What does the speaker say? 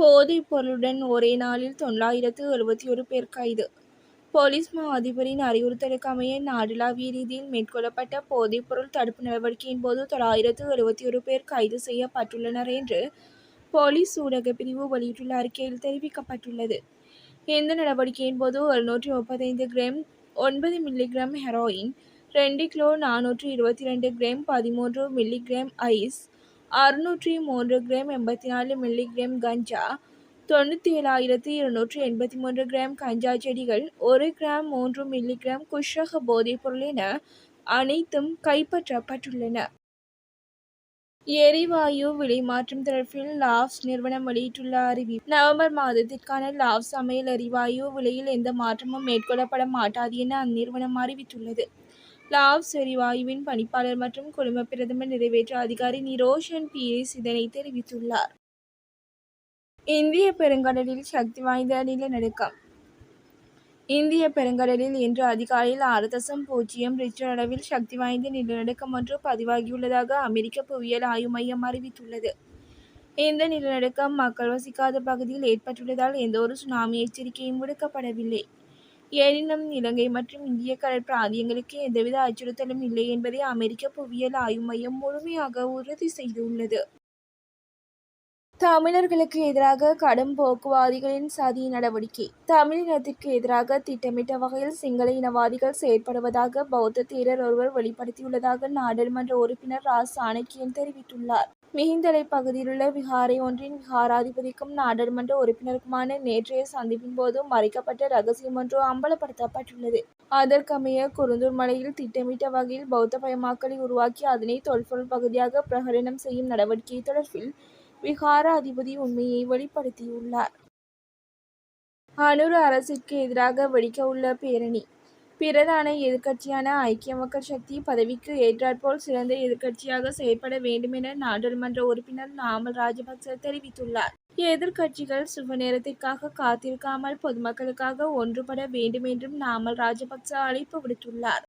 போதைப் பொருளுடன் ஒரே நாளில் 971 பேர் கைது. போலீஸ் மா அதிபரின் அறிவுறுத்தலுக்கு அமைய நாடளாவிய ரீதியில் மேற்கொள்ளப்பட்ட போதைப் பொருள் தடுப்பு நடவடிக்கையின் போது 971 பேர் கைது செய்யப்பட்டுள்ளனர் என்று போலீஸ் ஊடகப் பிரிவு வெளியிட்டுள்ள அறிக்கையில் தெரிவிக்கப்பட்டுள்ளது. இந்த நடவடிக்கையின் போது 135 gram 9 milligram heroin, 2 kilo 422 gram 13 milligram ice, 603 gram 84 milligram கஞ்சா, 97,283 கிராம் கஞ்சா செடிகள், 1 கிராம் 3 மில்லிகிராம் குஷ் ரக போதைப்பொருள் என அனைத்தும் கைப்பற்றப்பட்டுள்ளன. எரிவாயு விலை மாற்றம் தொடர்பில் லாவ்ஸ் நிறுவனம் வெளியிட்டுள்ள அறிவிப்பு: நவம்பர் மாதத்திற்கான லாவ்ஸ் சமையல் எரிவாயு விலையில் எந்த மாற்றமும் மேற்கொள்ளப்பட மாட்டாது என அந்நிறுவனம் அறிவித்துள்ளது. லாவ்ஸ் எரிவாயுவின் பணிப்பாளர் மற்றும் குழும பிரதம நிறைவேற்று அதிகாரி நிரோஷன் பீரிஸ் இதனை தெரிவித்துள்ளார். இந்திய பெருங்கடலில் சக்தி வாய்ந்த நிலநடுக்கம். இந்திய பெருங்கடலில் இன்று அதிகாலையில் 6.0 ரிக்டர் அளவில் சக்தி வாய்ந்த நிலநடுக்கம் ஒன்று பதிவாகியுள்ளதாக அமெரிக்க புவியியல் ஆய்வு மையம் அறிவித்துள்ளது. இந்த நிலநடுக்கம் மக்கள் வசிக்காத பகுதியில் ஏற்பட்டுள்ளதால் எந்தவொரு சுனாமி எச்சரிக்கையும் விடுக்கப்படவில்லை. எனினும் இலங்கை மற்றும் இந்திய கடல் பிராந்தியங்களுக்கு எந்தவித அச்சுறுத்தலும் இல்லை என்பதை அமெரிக்க புவியியல் ஆய்வு மையம் முழுமையாக உறுதி செய்துள்ளது. தமிழர்களுக்கு எதிராக கடும் போக்குவாதிகளின் சதி நடவடிக்கை. தமிழினத்திற்கு எதிராக திட்டமிட்ட வகையில் சிங்கள இனவாதிகள் செயற்படுவதாக பௌத்த தேரர் ஒருவர் வெளிப்படுத்தியுள்ளதாக நாடாளுமன்ற உறுப்பினர் ரா சாணக்கியன் தெரிவித்துள்ளார். மிகிந்தலை பகுதியிலுள்ள விகாரை ஒன்றின் விகாராதிபதிக்கும் நாடாளுமன்ற உறுப்பினருக்குமான நேற்றைய சந்திப்பின் போது மறைக்கப்பட்ட இரகசியம் ஒன்று அம்பலப்படுத்தப்பட்டுள்ளது. அதற்கமைய குருந்தூர் மலையில் திட்டமிட்ட வகையில் பௌத்த பயமாக்களை உருவாக்கி அதனை தொல்பொருள் பகுதியாக பிரகடனம் செய்யும் நடவடிக்கை தொடர்பில் விகார அதிபதி உண்மையை வெளிப்படுத்தியுள்ளார். அனுர அரசிற்கு எதிராக வெடிக்கவுள்ள பேரணி. பிரதான எதிர்க்கட்சியான ஐக்கிய மக்கள் சக்தி பதவிக்கு ஏற்றாற்போல் சிறந்த எதிர்க்கட்சியாக செயற்பட வேண்டும் என நாடாளுமன்ற உறுப்பினர் நாமல் ராஜபக்ச தெரிவித்துள்ளார். எதிர்க்கட்சிகள் சுப நேரத்திற்காக காத்திருக்காமல் பொதுமக்களுக்காக ஒன்றுபட வேண்டும் என்றும் நாமல் ராஜபக்ச அழைப்பு விடுத்துள்ளார்.